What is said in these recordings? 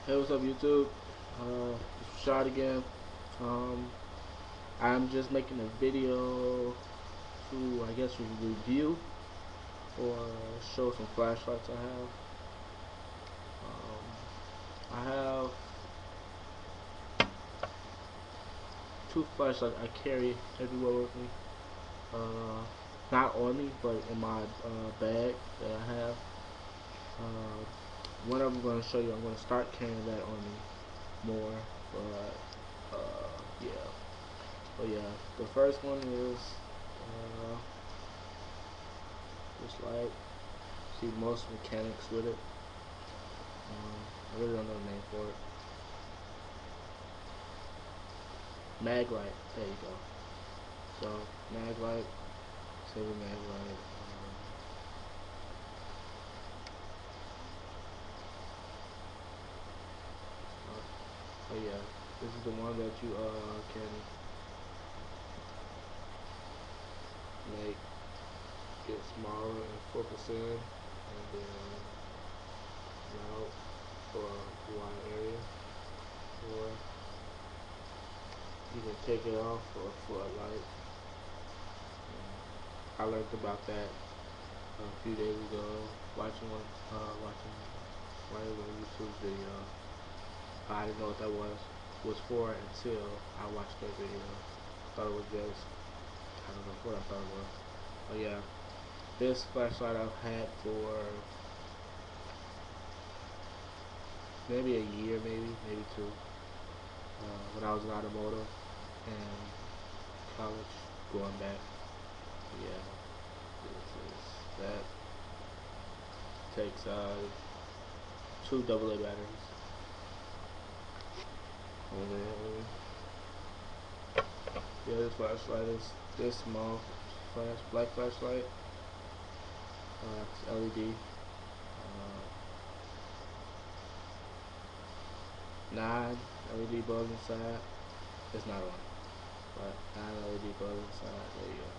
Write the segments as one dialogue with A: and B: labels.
A: Hey, what's up, YouTube? It's Rashad again. Um, I'm just making a video to, I guess, review or show some flashlights I have. I have two flashlights I carry everywhere with me. Uh, not on me, but in my bag that I have. One of them I'm going to show you. I'm going to start carrying that on me more, but yeah. But yeah, the first one is this light. See most mechanics with it. I really don't know the name for it. Mag light. There you go. So mag light, silver mag light. Oh yeah, this is the one that you can make get smaller and focus in, and then out for a wide area, or you can take it off for a floodlight. I learned about that a few days ago watching one of the YouTube video. I didn't know what that was for until I watched that video. I thought it was just, I don't know what I thought it was. But yeah, this flashlight I've had for maybe a year, maybe two. When I was in automotive and college, going back. Yeah, this is that takes two AA batteries. And then the other flashlight is this small black flashlight. It's LED. 9 LED bulbs inside. It's not on, but 9 LED bulbs inside. There you go.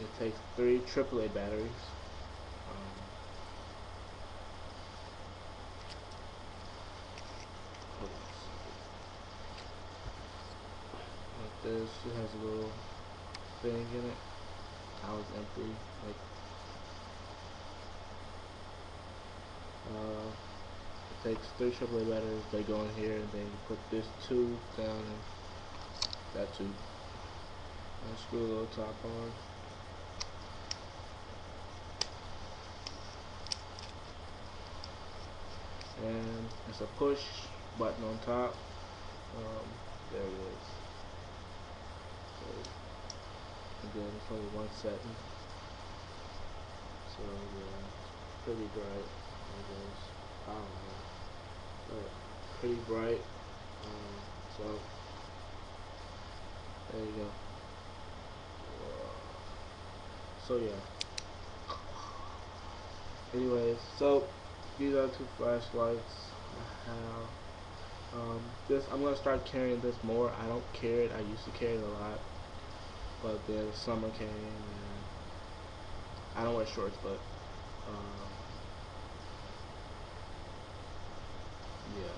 A: It takes 3 AAA batteries. Like this, it has a little thing in it. I was empty. Like it takes 3 AAA batteries. They go in here, and then you put this tube down in that tube. And screw a little top on. And it's a push button on top. There it is. So, and then it's only one setting. So yeah, it's pretty bright. I guess. I don't know, but pretty bright. So there you go. So yeah. Anyways, so these are two flashlights I have. This I'm gonna start carrying this more. I don't carry it. I used to carry it a lot, but then summer came and I don't wear shorts, but yeah,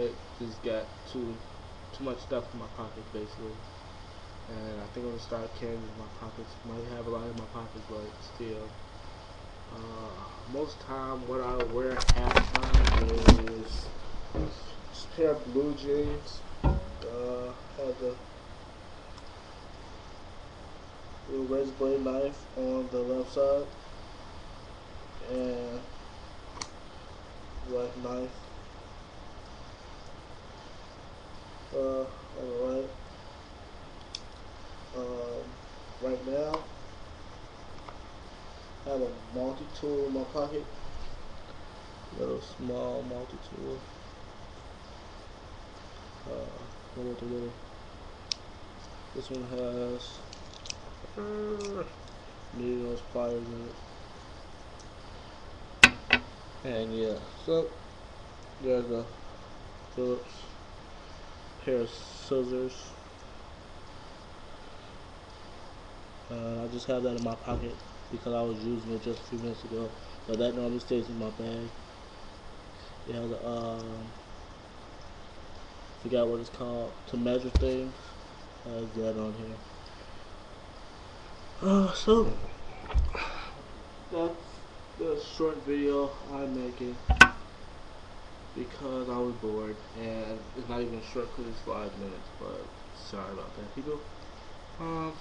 A: it just got too much stuff in my pockets basically, and I think I'm gonna start carrying it in my pockets. Might have a lot in my pockets, but still. Most time, what I wear half the time is just a pair of blue jeans. Have the little razor blade knife on the left side and black knife on the right. Right now, I have a multi-tool in my pocket. Little small multi-tool. With a little. This one has needles, pliers in it. And yeah, so there's a Phillips pair of scissors. I just have that in my pocket because I was using it just a few minutes ago, but that normally stays in my bag. It has a forgot what it's called to measure things. Has that on here. So that's the short video I'm making because I was bored, and it's not even short because it's 5 minutes. But sorry about that, people.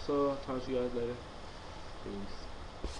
A: So I'll talk to you guys later. Peace.